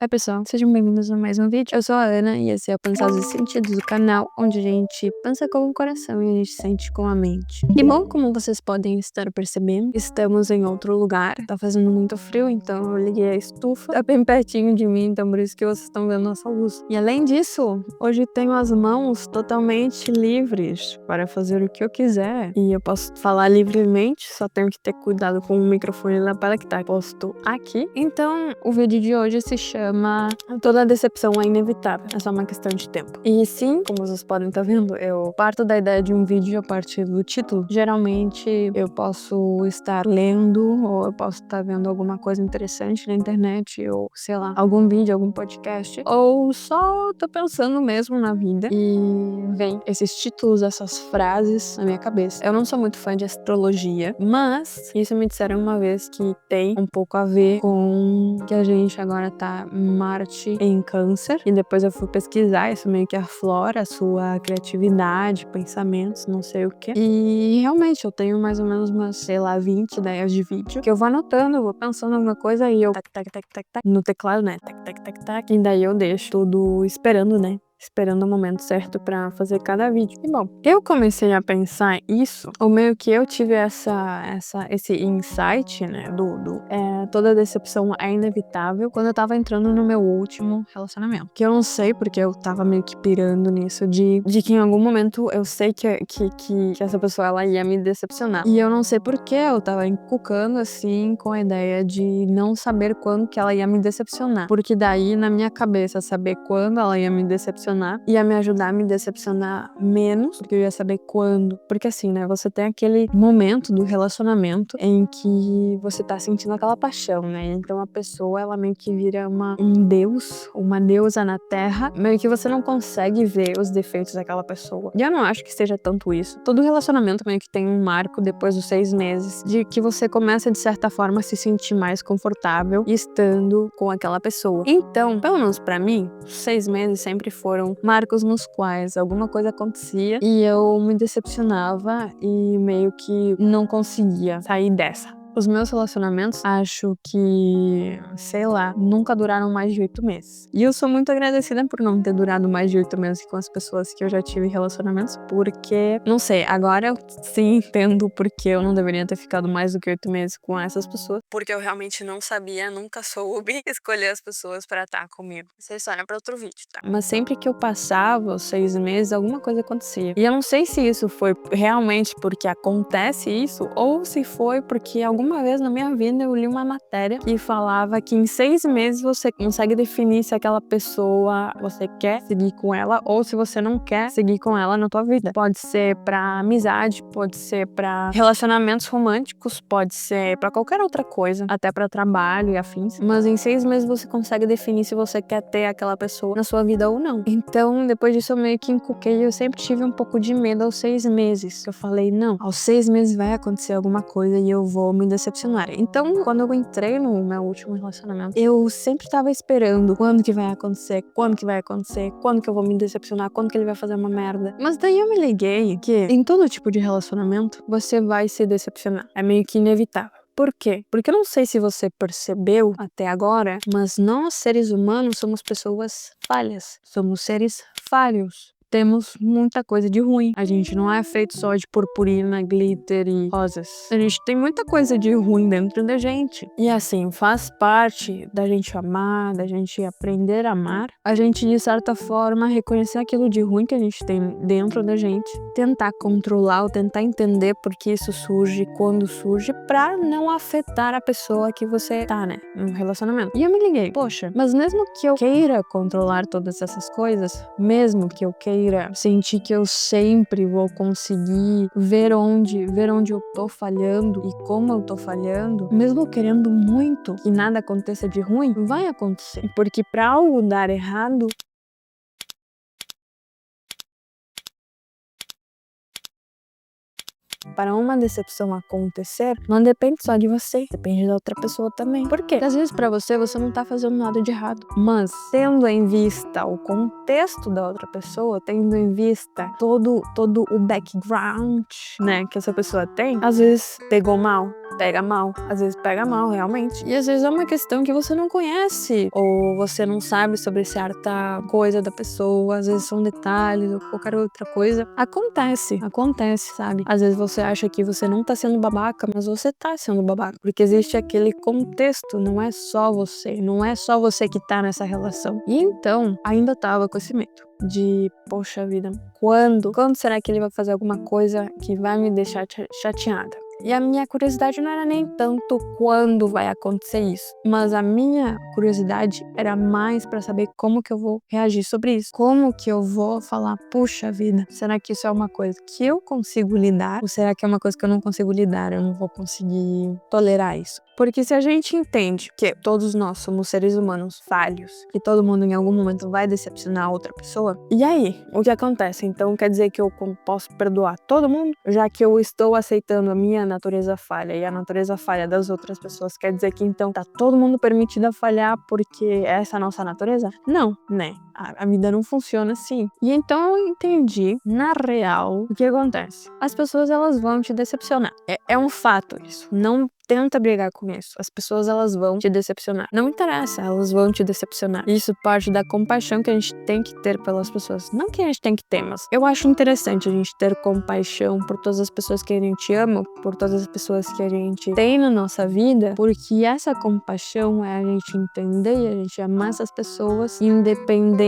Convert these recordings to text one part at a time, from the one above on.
Oi pessoal, sejam bem-vindos a mais um vídeo. Eu sou a Ana e esse é o Pensados e Sentidos do canal, onde a gente pensa com o coração e a gente sente com a mente. E bom, como vocês podem estar percebendo, estamos em outro lugar. Tá fazendo muito frio, então eu liguei a estufa. Tá bem pertinho de mim, então por isso que vocês estão vendo nossa luz. E além disso, hoje tenho as mãos totalmente livres para fazer o que eu quiser. E eu posso falar livremente, só tenho que ter cuidado com o microfone na lapela que tá posto aqui. Então, o vídeo de hoje se chama Toda decepção é inevitável, é só uma questão de tempo. E sim, como vocês podem estar vendo, eu parto da ideia de um vídeo a partir do título. Geralmente eu posso estar lendo ou eu posso estar vendo alguma coisa interessante na internet ou, sei lá, algum vídeo, algum podcast, ou só tô pensando mesmo na vida e vem esses títulos, essas frases na minha cabeça. Eu não sou muito fã de astrologia, mas isso me disseram uma vez que tem um pouco a ver com que a gente agora tá Marte em Câncer, e depois eu fui pesquisar, isso meio que aflora a sua criatividade, pensamentos, não sei o que. E realmente eu tenho mais ou menos umas, sei lá, 20 ideias de vídeo que eu vou anotando, vou pensando em alguma coisa e eu tac, no teclado, né? Tac, e daí eu deixo tudo esperando, né? Esperando o momento certo pra fazer cada vídeo. E bom, eu comecei a pensar isso, ou meio que eu tive esse insight, né, toda decepção é inevitável, quando eu tava entrando no meu último relacionamento. Que eu não sei, porque eu tava meio que pirando nisso, de que em algum momento eu sei que essa pessoa, ela ia me decepcionar. E eu não sei porque eu tava encucando, assim, com a ideia de não saber quando que ela ia me decepcionar. Porque daí, na minha cabeça, saber quando ela ia me decepcionar ia me ajudar a me decepcionar menos, porque eu ia saber quando. Porque assim, né, você tem aquele momento do relacionamento em que você tá sentindo aquela paixão, né? Então a pessoa, ela meio que vira um deus, uma deusa na terra, meio que você não consegue ver os defeitos daquela pessoa. E eu não acho que seja tanto isso. Todo relacionamento meio que tem um marco depois dos 6 meses, de que você começa, de certa forma, a se sentir mais confortável estando com aquela pessoa. Então, pelo menos pra mim, 6 meses sempre foram marcos nos quais alguma coisa acontecia e eu me decepcionava e meio que não conseguia sair dessa. Os meus relacionamentos, acho que, sei lá, nunca duraram mais de 8 meses. E eu sou muito agradecida por não ter durado mais de 8 meses com as pessoas que eu já tive relacionamentos, porque, não sei, agora eu sim entendo porque eu não deveria ter ficado mais do que 8 meses com essas pessoas, porque eu realmente não sabia, nunca soube escolher as pessoas pra estar comigo. Isso é história pra outro vídeo, tá? Mas sempre que eu passava os 6 meses, alguma coisa acontecia. E eu não sei se isso foi realmente porque acontece isso, ou se foi porque alguma vez na minha vida eu li uma matéria que falava que em 6 meses você consegue definir se aquela pessoa você quer seguir com ela ou se você não quer seguir com ela na tua vida. Pode ser pra amizade, pode ser pra relacionamentos românticos, pode ser pra qualquer outra coisa, até pra trabalho e afins. Mas em 6 meses você consegue definir se você quer ter aquela pessoa na sua vida ou não. Então, depois disso eu meio que encuquei, eu sempre tive um pouco de medo aos 6 meses. Eu falei, não, aos 6 meses vai acontecer alguma coisa e eu vou me decepcionar. Então, quando eu entrei no meu último relacionamento, eu sempre tava esperando quando que vai acontecer, quando que vai acontecer, quando que eu vou me decepcionar, quando que ele vai fazer uma merda. Mas daí eu me liguei que em todo tipo de relacionamento, você vai se decepcionar. É meio que inevitável. Por quê? Porque eu não sei se você percebeu até agora, mas nós, seres humanos, somos pessoas falhas. Somos seres falhos. Temos muita coisa de ruim. A gente não é feito só de purpurina, glitter e rosas. A gente tem muita coisa de ruim dentro da gente. E assim, faz parte da gente amar, da gente aprender a amar. A gente, de certa forma, reconhecer aquilo de ruim que a gente tem dentro da gente. Tentar controlar ou tentar entender por que isso surge, quando surge, pra não afetar a pessoa que você tá, né? No relacionamento. E eu me liguei, poxa, mas mesmo que eu queira controlar todas essas coisas, mesmo que eu queira sentir que eu sempre vou conseguir ver onde eu tô falhando e como eu tô falhando, mesmo querendo muito que nada aconteça de ruim, vai acontecer. Porque pra algo dar errado, para uma decepção acontecer, não depende só de você, depende da outra pessoa também. Por quê? Porque às vezes pra você não tá fazendo nada de errado, mas tendo em vista o contexto da outra pessoa, tendo em vista todo o background, né, que essa pessoa tem, às vezes pegou mal. pega mal. Às vezes pega mal, realmente. E às vezes é uma questão que você não conhece, ou você não sabe sobre certa coisa da pessoa, às vezes são detalhes ou qualquer outra coisa. Acontece, sabe? Às vezes você acha que você não tá sendo babaca, mas você tá sendo babaca. Porque existe aquele contexto, não é só você que tá nessa relação. E então, ainda tava com esse medo de, poxa vida, quando será que ele vai fazer alguma coisa que vai me deixar chateada? E a minha curiosidade não era nem tanto quando vai acontecer isso, mas a minha curiosidade era mais para saber como que eu vou reagir sobre isso. Como que eu vou falar, puxa vida, será que isso é uma coisa que eu consigo lidar? Ou será que é uma coisa que eu não consigo lidar? Eu não vou conseguir tolerar isso. Porque se a gente entende que todos nós somos seres humanos falhos, que todo mundo em algum momento vai decepcionar outra pessoa, e aí? O que acontece? Então quer dizer que eu posso perdoar todo mundo? Já que eu estou aceitando a minha natureza falha e a natureza falha das outras pessoas, quer dizer que então tá todo mundo permitido a falhar porque essa é a nossa natureza? Não, né? A vida não funciona assim. E então eu entendi, na real, o que acontece. As pessoas, elas vão te decepcionar. É um fato isso. Não tenta brigar com isso. As pessoas, elas vão te decepcionar. Não interessa, elas vão te decepcionar. Isso parte da compaixão que a gente tem que ter pelas pessoas. Não que a gente tem que ter, mas eu acho interessante a gente ter compaixão por todas as pessoas que a gente ama, por todas as pessoas que a gente tem na nossa vida, porque essa compaixão é a gente entender e a gente amar essas pessoas, independente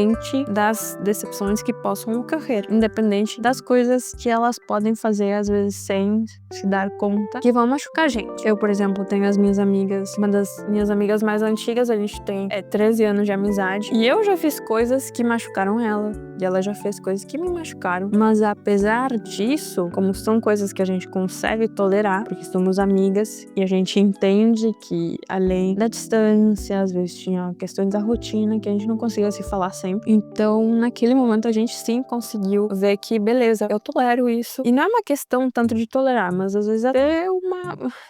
das decepções que possam ocorrer, independente das coisas que elas podem fazer, às vezes, sem se dar conta, que vão machucar a gente. Eu, por exemplo, tenho as minhas amigas, uma das minhas amigas mais antigas, a gente tem 13 anos de amizade, e eu já fiz coisas que machucaram ela, e ela já fez coisas que me machucaram, mas apesar disso, como são coisas que a gente consegue tolerar, porque somos amigas, e a gente entende que além da distância, às vezes tinha questões da rotina, que a gente não conseguia se falar sempre, então naquele momento a gente sim conseguiu ver que beleza, eu tolero isso, e não é uma questão tanto de tolerar, mas às vezes até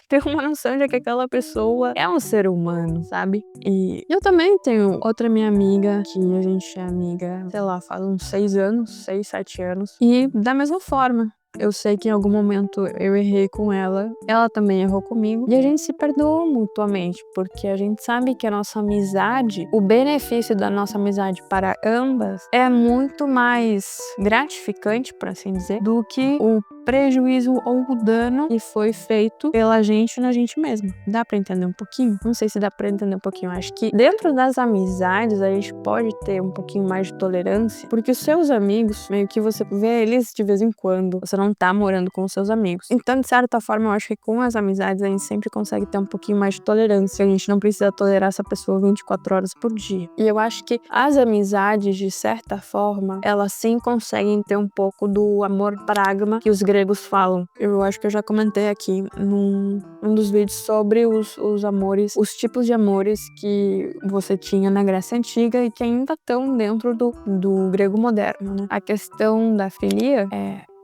ter uma noção de que aquela pessoa é um ser humano, sabe? E eu também tenho outra minha amiga, que a gente é amiga, sei lá, faz uns 6 anos, 6, 7 anos. E da mesma forma, eu sei que em algum momento eu errei com ela também errou comigo, e a gente se perdoa mutuamente, porque a gente sabe que a nossa amizade, o benefício da nossa amizade para ambas é muito mais gratificante, por assim dizer, do que o prejuízo ou o dano que foi feito pela gente na gente mesma. Dá pra entender um pouquinho? Não sei se dá pra entender um pouquinho. Acho que dentro das amizades a gente pode ter um pouquinho mais de tolerância, porque os seus amigos, meio que você vê eles de vez em quando, você não tá morando com os seus amigos. Então, de certa forma, eu acho que com as amizades a gente sempre consegue ter um pouquinho mais de tolerância. A gente não precisa tolerar essa pessoa 24 horas por dia. E eu acho que as amizades, de certa forma, elas sim conseguem ter um pouco do amor pragma que os gregos falam. Eu acho que eu já comentei aqui num dos vídeos sobre os amores, os tipos de amores que você tinha na Grécia Antiga e que ainda estão dentro do grego moderno, né? A questão da filia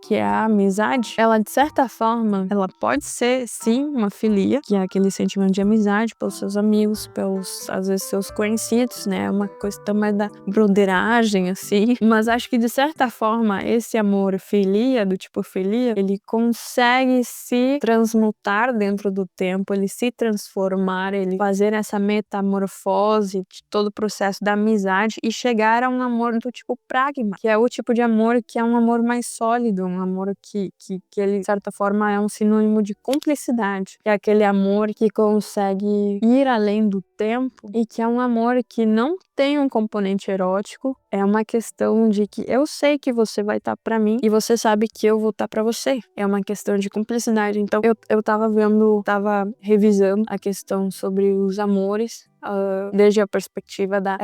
que é a amizade, ela de certa forma, ela pode ser sim uma filia, que é aquele sentimento de amizade pelos seus amigos, pelos, às vezes, seus conhecidos, né? É uma questão mais da broderagem, assim. Mas acho que de certa forma, esse amor filia, do tipo filia, ele consegue se transmutar dentro do tempo, ele se transformar, ele fazer essa metamorfose de todo o processo da amizade e chegar a um amor do tipo pragma, que é o tipo de amor que é um amor mais sólido, um amor que ele, de certa forma, é um sinônimo de cumplicidade. É aquele amor que consegue ir além do tempo e que é um amor que não tem um componente erótico. É uma questão de que eu sei que você vai estar pra mim e você sabe que eu vou estar pra você. É uma questão de cumplicidade. Então, eu tava revisando a questão sobre os amores, desde a perspectiva da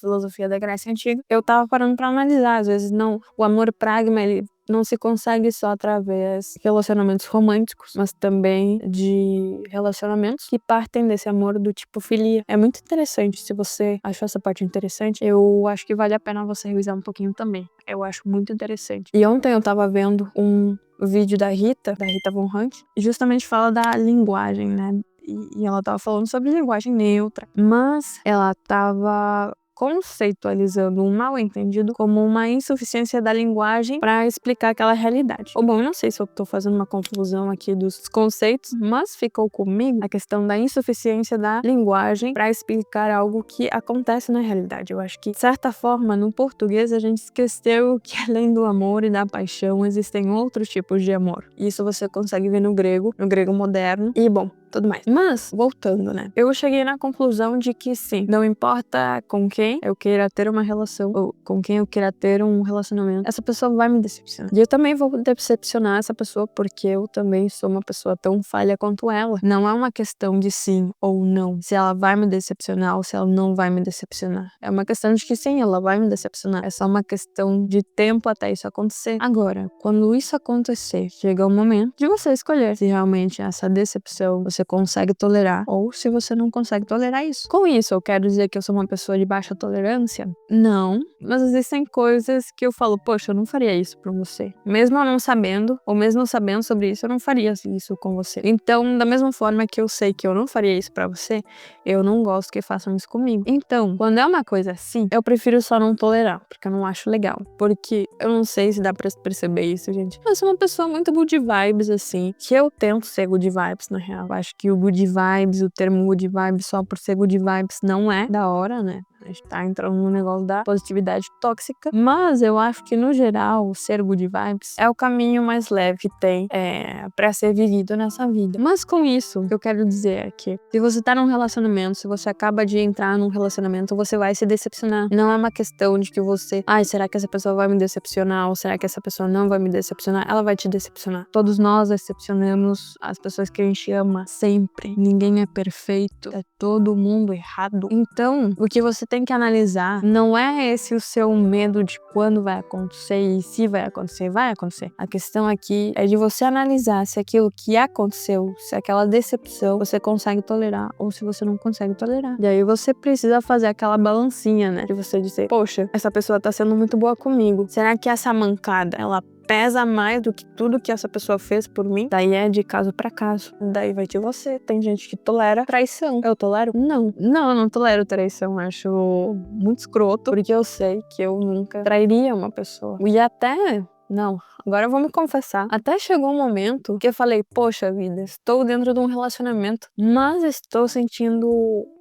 filosofia da Grécia Antiga. Eu tava parando pra analisar, às vezes não, o amor pragma, ele não se consegue só através de relacionamentos românticos, mas também de relacionamentos que partem desse amor do tipo filia. É muito interessante, se você achou essa parte interessante, eu acho que vale a pena você revisar um pouquinho também. Eu acho muito interessante. E ontem eu tava vendo um vídeo da Rita Von Hunt, e justamente fala da linguagem, né? E ela tava falando sobre linguagem neutra, mas ela tava conceitualizando um mal-entendido como uma insuficiência da linguagem para explicar aquela realidade. Ou bom, eu não sei se eu tô fazendo uma confusão aqui dos conceitos, mas ficou comigo a questão da insuficiência da linguagem para explicar algo que acontece na realidade. Eu acho que, de certa forma, no português a gente esqueceu que além do amor e da paixão existem outros tipos de amor. Isso você consegue ver no grego moderno e, bom, tudo mais. Mas, voltando, né? Eu cheguei na conclusão de que sim, não importa com quem eu queira ter uma relação ou com quem eu queira ter um relacionamento, essa pessoa vai me decepcionar. E eu também vou decepcionar essa pessoa porque eu também sou uma pessoa tão falha quanto ela. Não é uma questão de sim ou não, se ela vai me decepcionar ou se ela não vai me decepcionar. É uma questão de que sim, ela vai me decepcionar. É só uma questão de tempo até isso acontecer. Agora, quando isso acontecer, chega o momento de você escolher se realmente essa decepção você consegue tolerar ou se você não consegue tolerar isso. Com isso, eu quero dizer que eu sou uma pessoa de baixa tolerância? Não, mas existem coisas que eu falo, poxa, eu não faria isso pra você. Mesmo eu não sabendo, ou mesmo sabendo sobre isso, eu não faria isso com você. Então, da mesma forma que eu sei que eu não faria isso pra você, eu não gosto que façam isso comigo. Então, quando é uma coisa assim, eu prefiro só não tolerar, porque eu não acho legal. Porque eu não sei se dá pra perceber isso, gente. Eu sou uma pessoa muito good vibes, assim, que eu tento ser good vibes, na real. Eu acho que o good vibes, o termo good vibes só por ser good vibes não é da hora, né? A gente tá entrando no negócio da positividade tóxica. Mas eu acho que, no geral, ser good vibes é o caminho mais leve que tem pra ser vivido nessa vida. Mas com isso, o que eu quero dizer é que se você tá num relacionamento, se você acaba de entrar num relacionamento, você vai se decepcionar. Não é uma questão de que você, será que essa pessoa vai me decepcionar? Ou será que essa pessoa não vai me decepcionar? Ela vai te decepcionar. Todos nós decepcionamos as pessoas que a gente ama sempre. Ninguém é perfeito. É todo mundo errado. Então, o que você tem que analisar não é esse o seu medo de quando vai acontecer e se vai acontecer. Vai acontecer. A questão aqui é de você analisar se aquilo que aconteceu, se aquela decepção você consegue tolerar ou se você não consegue tolerar. E aí você precisa fazer aquela balancinha, né? De você dizer, poxa, essa pessoa tá sendo muito boa comigo. Será que essa mancada, ela pesa mais do que tudo que essa pessoa fez por mim? Daí é de caso pra caso. Daí vai de você. Tem gente que tolera traição. Eu tolero? Não. Não, eu não tolero traição. Acho muito escroto, porque eu sei que eu nunca trairia uma pessoa. E até... Não, agora eu vou me confessar. Até chegou um momento que eu falei, poxa vida, estou dentro de um relacionamento, mas estou sentindo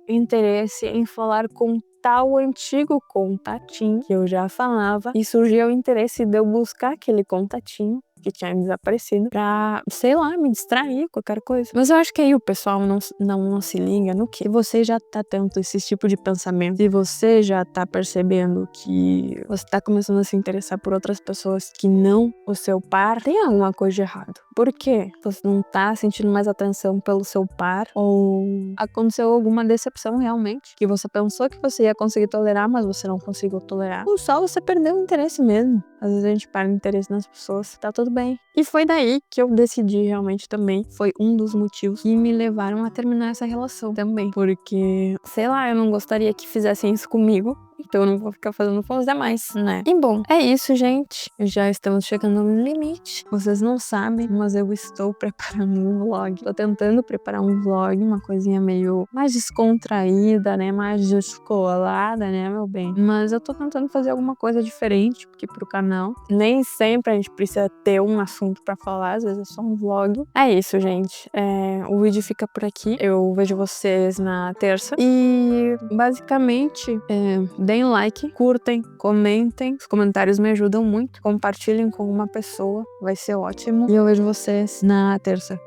interesse em falar com tal antigo contatinho que eu já falava, e surgiu o interesse de eu buscar aquele contatinho que tinha desaparecido pra, sei lá, me distrair, qualquer coisa. Mas eu acho que aí o pessoal não se liga no que você já tá tendo esse tipo de pensamento, se você já tá percebendo que você tá começando a se interessar por outras pessoas que não o seu par, tem alguma coisa de errado. Por quê? Você não tá sentindo mais atenção pelo seu par, ou aconteceu alguma decepção realmente, que você pensou que você ia conseguir tolerar, mas você não conseguiu tolerar, ou só você perdeu o interesse mesmo. Às vezes a gente perde o interesse nas pessoas, tá tudo bem. E foi daí que eu decidi realmente também, foi um dos motivos que me levaram a terminar essa relação também, porque, sei lá, eu não gostaria que fizessem isso comigo, então eu não vou ficar fazendo com os demais, né? E bom, é isso, gente. Já estamos chegando no limite. Vocês não sabem, mas eu estou preparando um vlog. Tô tentando preparar um vlog, uma coisinha meio mais descontraída, né? Mais descolada, né, meu bem? Mas eu tô tentando fazer alguma coisa diferente aqui pro canal. Nem sempre a gente precisa ter um assunto pra falar, às vezes é só um vlog. É isso, gente. O vídeo fica por aqui. Eu vejo vocês na terça. E, basicamente, deem like, curtem, comentem. Os comentários me ajudam muito. Compartilhem com uma pessoa, vai ser ótimo. E eu vejo vocês na terça.